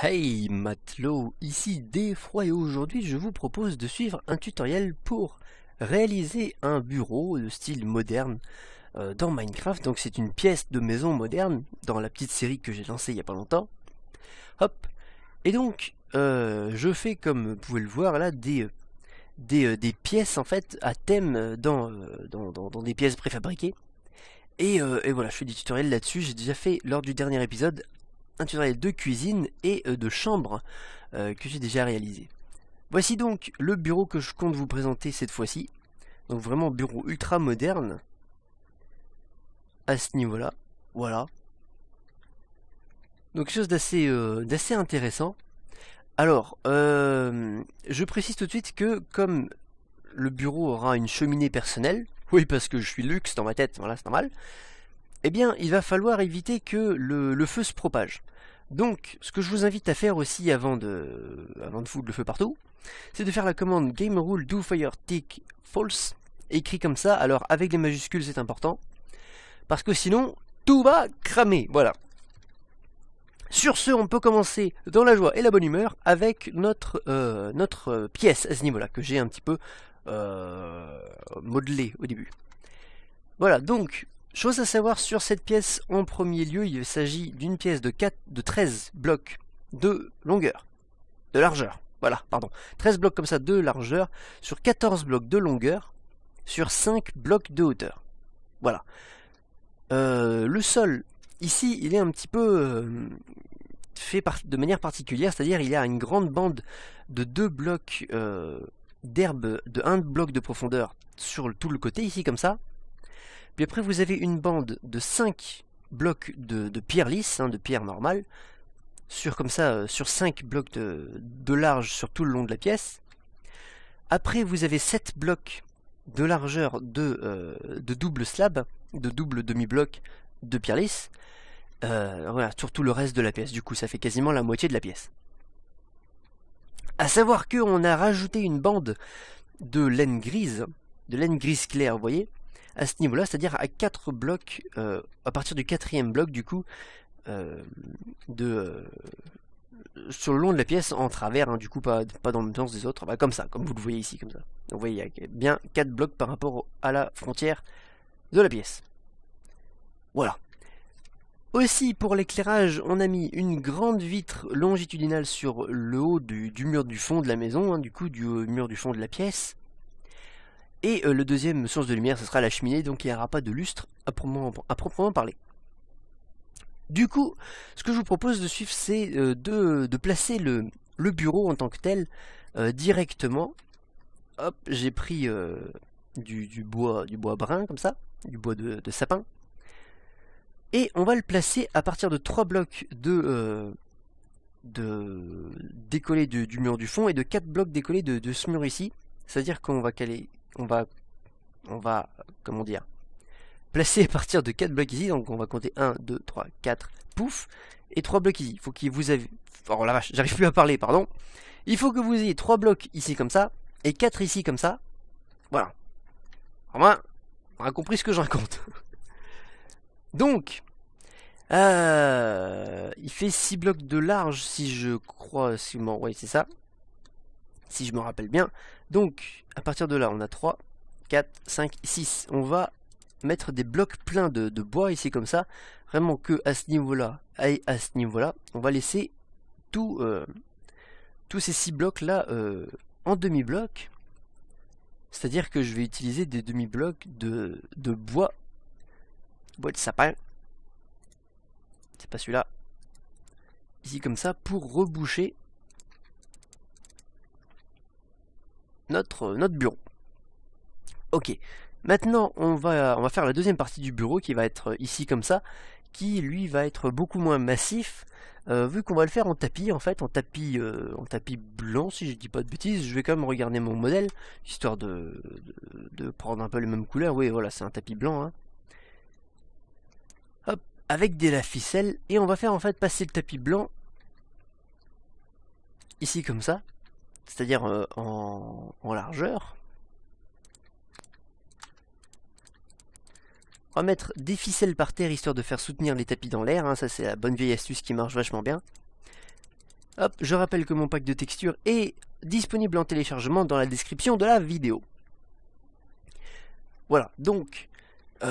Hey matelot, ici Défroid et aujourd'hui je vous propose de suivre un tutoriel pour réaliser un bureau de style moderne dans Minecraft. Donc c'est une pièce de maison moderne dans la petite série que j'ai lancée il y a pas longtemps. Hop. Et donc je fais, comme vous pouvez le voir là, des pièces en fait à thème dans des pièces préfabriquées. Et voilà, je fais des tutoriels là-dessus. J'ai déjà fait lors du dernier épisode un tutoriel de cuisine et de chambre que j'ai déjà réalisé. Voici donc le bureau que je compte vous présenter cette fois-ci. Donc vraiment bureau ultra moderne à ce niveau-là. Voilà. Donc quelque chose d'assez intéressant. Alors, je précise tout de suite que comme le bureau aura une cheminée personnelle, oui parce que je suis luxe dans ma tête, voilà c'est normal, eh bien il va falloir éviter que le feu se propage. Donc ce que je vous invite à faire aussi avant de foutre le feu partout, c'est de faire la commande game rule do fire tick false, écrit comme ça. Alors avec les majuscules c'est important, parce que sinon tout va cramer, voilà. Sur ce, on peut commencer dans la joie et la bonne humeur avec notre pièce à ce niveau-là, que j'ai un petit peu modelé au début. Voilà, donc, chose à savoir sur cette pièce en premier lieu, il s'agit d'une pièce de 13 blocs de longueur, de largeur, voilà, pardon. 13 blocs comme ça de largeur, sur 14 blocs de longueur, sur 5 blocs de hauteur. Voilà. Le sol, ici, il est un petit peu fait de manière particulière, c'est-à-dire il y a une grande bande de 2 blocs d'herbe de 1 bloc de profondeur sur tout le côté, ici comme ça. Puis après vous avez une bande de 5 blocs de pierre lisse, de pierre normale, sur comme ça, sur 5 blocs de large sur tout le long de la pièce. Après vous avez 7 blocs de largeur de double slab, de double demi-bloc de pierre lisse. Voilà, sur tout le reste de la pièce. Du coup, ça fait quasiment la moitié de la pièce. A savoir qu'on a rajouté une bande de laine grise claire, vous voyez, à ce niveau-là, c'est-à-dire à 4 blocs, à partir du 4e bloc, du coup, sur le long de la pièce, en travers, du coup, pas dans le même sens des autres, comme ça, comme vous le voyez ici, comme ça. Donc, vous voyez, il y a bien 4 blocs par rapport à la frontière de la pièce. Voilà. Aussi, pour l'éclairage, on a mis une grande vitre longitudinale sur le haut du mur du fond de la maison, du coup du mur du fond de la pièce. Et le deuxième source de lumière, ce sera la cheminée, donc il n'y aura pas de lustre à proprement parler. Du coup, ce que je vous propose de suivre, c'est de placer le bureau en tant que tel directement. Hop, j'ai pris du bois brun, comme ça, du bois de sapin. Et on va le placer à partir de 3 blocs décollés du mur du fond et de 4 blocs décollés de ce mur ici. C'est-à-dire qu'on va caler, on va, comment dire, placer à partir de 4 blocs ici. Donc on va compter 1, 2, 3, 4, pouf, et 3 blocs ici. Il faut que vous avez... Oh la vache, j'arrive plus à parler, pardon. Il faut que vous ayez 3 blocs ici comme ça, et 4 ici comme ça. Voilà. Au moins, on a compris ce que je raconte. Donc, il fait 6 blocs de large, si je crois, oui, c'est ça. Si je me rappelle bien. Donc, à partir de là, on a 3, 4, 5, 6. On va mettre des blocs pleins de bois ici, comme ça. Vraiment que à ce niveau-là, et à ce niveau-là, on va laisser tous ces 6 blocs-là en demi-blocs. C'est-à-dire que je vais utiliser des demi-blocs de bois de sapin. C'est pas celui-là. Ici comme ça, pour reboucher notre bureau. Ok. Maintenant, on va faire la deuxième partie du bureau qui va être ici comme ça, qui lui va être beaucoup moins massif, vu qu'on va le faire en tapis, en fait, en tapis blanc, si je dis pas de bêtises. Je vais quand même regarder mon modèle, histoire de prendre un peu les mêmes couleurs. Oui, voilà, c'est un tapis blanc, hein. Hop, avec de la ficelle, et on va faire en fait passer le tapis blanc ici comme ça, c'est-à-dire en largeur. On va mettre des ficelles par terre histoire de faire soutenir les tapis dans l'air, hein. Ça c'est la bonne vieille astuce qui marche vachement bien. Hop, je rappelle que mon pack de textures est disponible en téléchargement dans la description de la vidéo. Voilà, donc on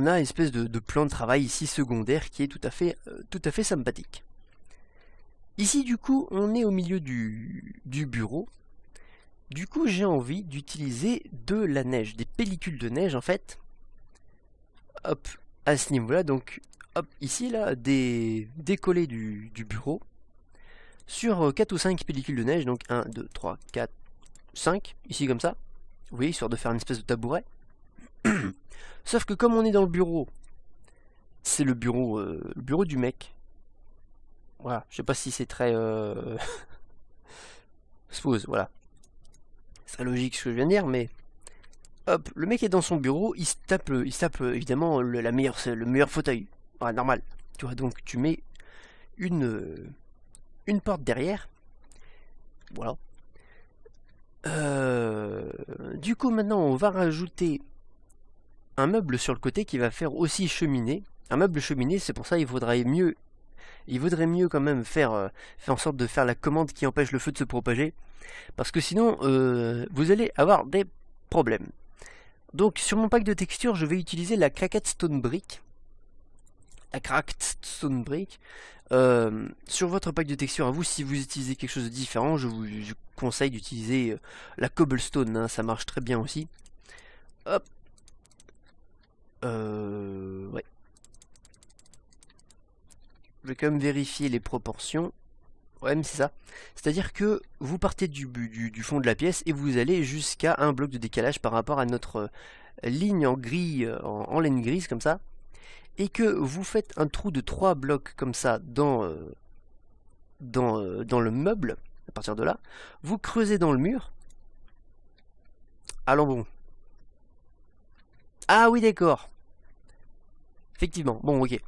a une espèce de plan de travail ici secondaire qui est tout à fait sympathique. Ici du coup on est au milieu du bureau. Du coup j'ai envie d'utiliser de la neige, des pellicules de neige en fait. Hop, à ce niveau là, donc hop, ici là, décollé du bureau. Sur 4 ou 5 pellicules de neige, donc 1, 2, 3, 4, 5, ici comme ça. Vous voyez, histoire de faire une espèce de tabouret. Sauf que comme on est dans le bureau, c'est le bureau du mec. Voilà, je sais pas si c'est très... suppose, voilà. C'est très logique ce que je viens de dire, mais... Hop, le mec est dans son bureau, il se tape évidemment le meilleur fauteuil. Voilà, normal. Tu vois, donc tu mets une porte derrière. Voilà. Du coup, maintenant, on va rajouter un meuble sur le côté qui va faire aussi cheminée. Un meuble cheminée, c'est pour ça il vaudrait mieux quand même faire en sorte de faire la commande qui empêche le feu de se propager. Parce que sinon, vous allez avoir des problèmes. Donc, sur mon pack de textures, je vais utiliser la Cracked Stone Brick. La Cracked Stone Brick. Sur votre pack de texture à vous, si vous utilisez quelque chose de différent, je vous conseille d'utiliser la cobblestone, hein, ça marche très bien aussi. Hop. Ouais. Je vais quand même vérifier les proportions. Ouais, mais c'est ça. C'est-à-dire que vous partez du fond de la pièce et vous allez jusqu'à un bloc de décalage par rapport à notre ligne en gris, en laine grise comme ça. Et que vous faites un trou de 3 blocs comme ça dans le meuble, à partir de là, vous creusez dans le mur. Allons bon. Ah oui d'accord. Effectivement, bon ok.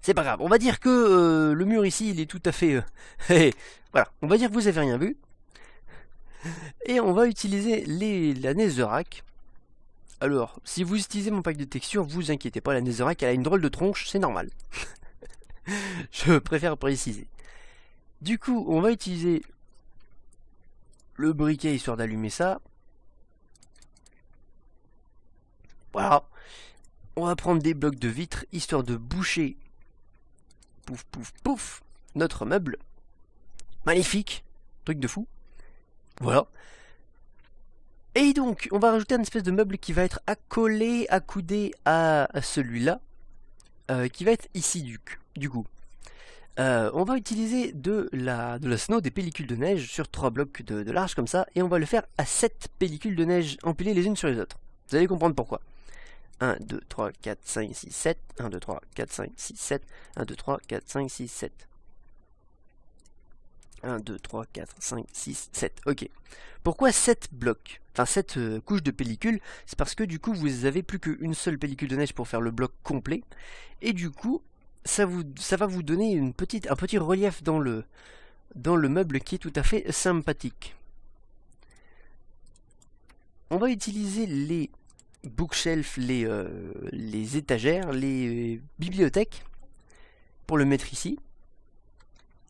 C'est pas grave, on va dire que le mur ici il est tout à fait... voilà, on va dire que vous avez rien vu. Et on va utiliser la Netherrack. Alors, si vous utilisez mon pack de texture, vous inquiétez pas, la Netherrack elle a une drôle de tronche, c'est normal. Je préfère préciser. Du coup, on va utiliser le briquet histoire d'allumer ça. Voilà. On va prendre des blocs de vitre histoire de boucher, pouf pouf pouf, notre meuble. Magnifique. Truc de fou. Voilà. Et donc, on va rajouter une espèce de meuble qui va être accolé, accoudé à celui-là. Qui va être ici du coup. On va utiliser de la snow, des pellicules de neige sur 3 blocs de large comme ça. Et on va le faire à 7 pellicules de neige empilées les unes sur les autres. Vous allez comprendre pourquoi. 1, 2, 3, 4, 5, 6, 7. 1, 2, 3, 4, 5, 6, 7. 1, 2, 3, 4, 5, 6, 7. 1, 2, 3, 4, 5, 6, 7. Ok. Pourquoi 7 blocs? Enfin 7 couches de pellicule? C'est parce que du coup vous avez plus qu'une seule pellicule de neige pour faire le bloc complet. Et du coup, ça va vous donner un petit relief dans le meuble qui est tout à fait sympathique. On va utiliser les bookshelves, les étagères, les bibliothèques pour le mettre ici.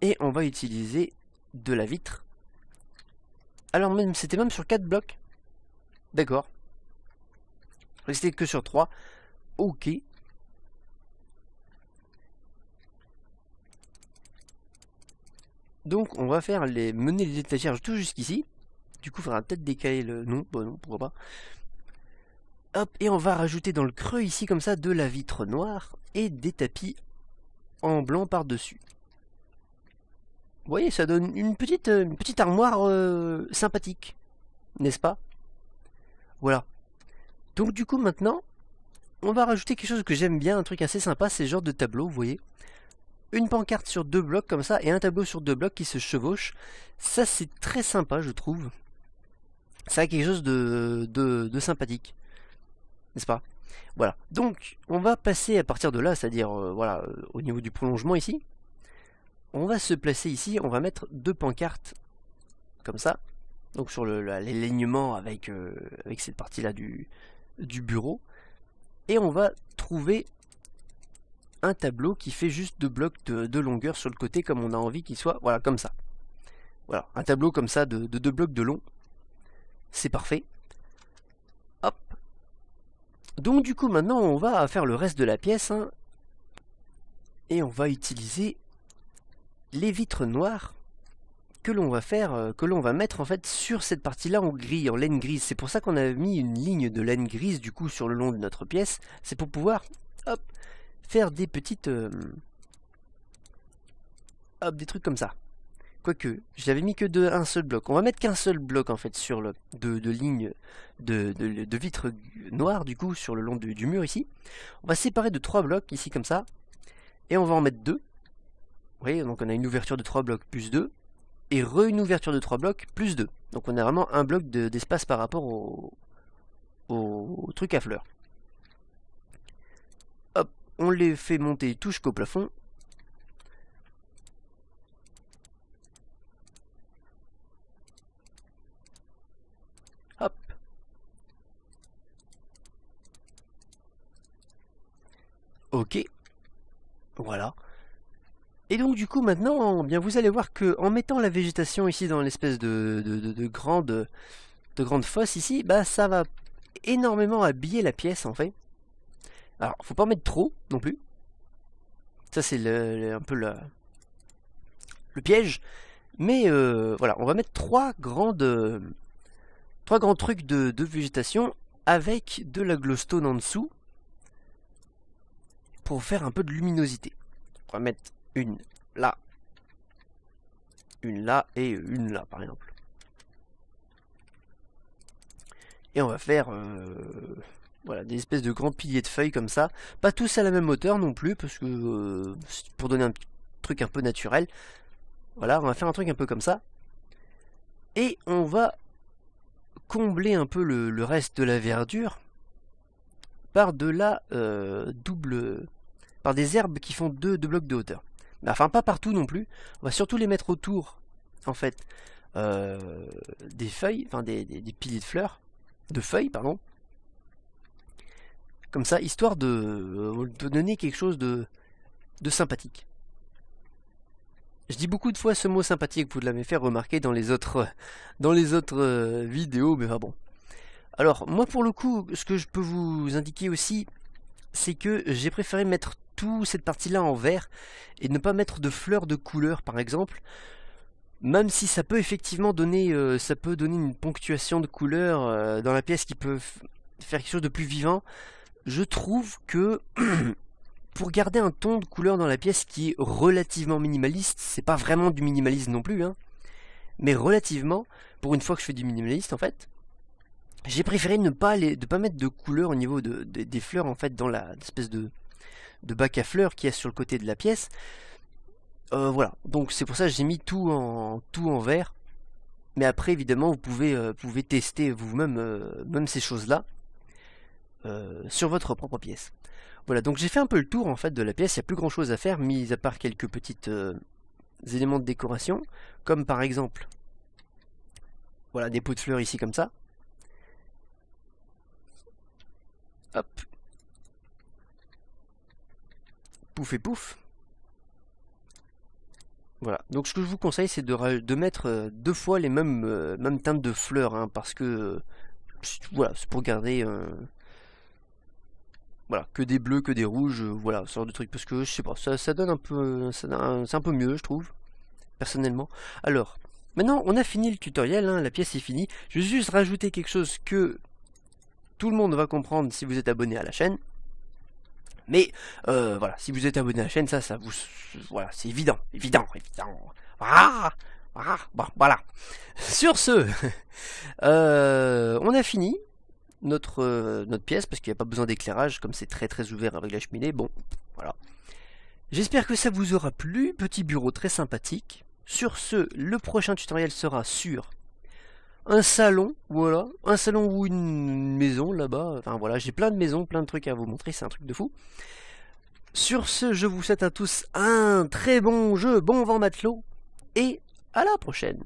Et on va utiliser de la vitre. Alors même c'était même sur 4 blocs. D'accord. C'était que sur 3. Ok. Donc on va faire mener les étagères tout jusqu'ici. Du coup il faudra peut-être décaler le... Non, bah non, pourquoi pas. Hop, et on va rajouter dans le creux ici comme ça de la vitre noire et des tapis en blanc par-dessus. Vous voyez, ça donne une petite armoire sympathique, n'est-ce pas? Voilà. Donc du coup maintenant, on va rajouter quelque chose que j'aime bien, un truc assez sympa, c'est ce genre de tableau, vous voyez. Une pancarte sur 2 blocs comme ça, et un tableau sur 2 blocs qui se chevauchent. Ça c'est très sympa je trouve. Ça a quelque chose de sympathique. N'est-ce pas? Voilà. Donc on va passer à partir de là, c'est-à-dire voilà, au niveau du prolongement ici. On va se placer ici, on va mettre 2 pancartes comme ça. Donc sur l'alignement avec cette partie là du bureau. Et on va trouver un tableau qui fait juste 2 blocs de longueur sur le côté comme on a envie qu'il soit, voilà, comme ça. Voilà, un tableau comme ça de 2 blocs de long. C'est parfait. Hop. Donc du coup maintenant on va faire le reste de la pièce, hein, et on va utiliser les vitres noires que l'on va faire, que l'on va mettre en fait sur cette partie-là en gris, en laine grise. C'est pour ça qu'on a mis une ligne de laine grise du coup sur le long de notre pièce. C'est pour pouvoir, hop, faire des petites, hop, des trucs comme ça. Quoique, j'avais mis que un seul bloc. On va mettre qu'un seul bloc en fait sur le de lignes de vitres noires du coup sur le long du mur ici. On va séparer de 3 blocs ici comme ça, et on va en mettre 2. Vous voyez, donc on a une ouverture de 3 blocs plus 2. Et une ouverture de 3 blocs plus 2. Donc on a vraiment un bloc d'espace par rapport au truc à fleurs. Hop, on les fait monter tout jusqu'au plafond. Hop. Ok. Voilà. Et donc du coup maintenant, bien vous allez voir que en mettant la végétation ici dans l'espèce de grande fosse ici, bah ça va énormément habiller la pièce en fait. Alors faut pas en mettre trop non plus. Ça c'est un peu le piège. Mais voilà, on va mettre 3 grands trucs de végétation avec de la glowstone en dessous pour faire un peu de luminosité. On va mettre une là et une là par exemple. Et on va faire voilà, des espèces de grands piliers de feuilles comme ça. Pas tous à la même hauteur non plus, parce que pour donner un truc un peu naturel. Voilà, on va faire un truc un peu comme ça. Et on va combler un peu le reste de la verdure par de la par des herbes qui font 2 blocs de hauteur. Enfin, pas partout non plus. On va surtout les mettre autour, en fait, des feuilles, enfin des piliers de fleurs, de feuilles, pardon. Comme ça, histoire de donner quelque chose de sympathique. Je dis beaucoup de fois ce mot sympathique, vous l'avez fait remarquer dans les autres vidéos, mais enfin bon. Alors, moi pour le coup, ce que je peux vous indiquer aussi, c'est que j'ai préféré mettre toute cette partie-là en vert et ne pas mettre de fleurs de couleur, par exemple. Même si ça peut effectivement donner, une ponctuation de couleur dans la pièce qui peut faire quelque chose de plus vivant. Je trouve que pour garder un ton de couleur dans la pièce qui est relativement minimaliste, c'est pas vraiment du minimalisme non plus, hein, mais relativement, pour une fois que je fais du minimaliste en fait, j'ai préféré ne pas mettre de couleur au niveau des fleurs en fait dans l'espèce de bac à fleurs qu'il y a sur le côté de la pièce. Voilà, donc c'est pour ça que j'ai mis tout en vert. Mais après évidemment vous pouvez tester vous-même même ces choses-là sur votre propre pièce. Voilà, donc j'ai fait un peu le tour en fait de la pièce. Il n'y a plus grand chose à faire, mis à part quelques petites éléments de décoration, comme par exemple, voilà, des pots de fleurs ici comme ça. Hop. Pouf et pouf. Voilà, donc ce que je vous conseille c'est de mettre 2 fois les mêmes teintes de fleurs, hein, parce que voilà, c'est pour garder voilà, que des bleus, que des rouges, voilà, ce genre de truc, parce que je sais pas, ça donne un peu, c'est un peu mieux je trouve, personnellement. Alors, maintenant on a fini le tutoriel, hein, la pièce est finie, je vais juste rajouter quelque chose que tout le monde va comprendre si vous êtes abonné à la chaîne. Mais voilà, si vous êtes abonné à la chaîne, ça vous, voilà, c'est évident. Bon, voilà. Sur ce, on a fini notre pièce parce qu'il n'y a pas besoin d'éclairage, comme c'est très ouvert avec la cheminée. Bon, voilà. J'espère que ça vous aura plu, petit bureau très sympathique. Sur ce, le prochain tutoriel sera sur un salon, voilà, un salon ou une maison là-bas, enfin voilà, j'ai plein de maisons, plein de trucs à vous montrer, c'est un truc de fou. Sur ce, je vous souhaite à tous un très bon jeu, bon vent matelot, et à la prochaine.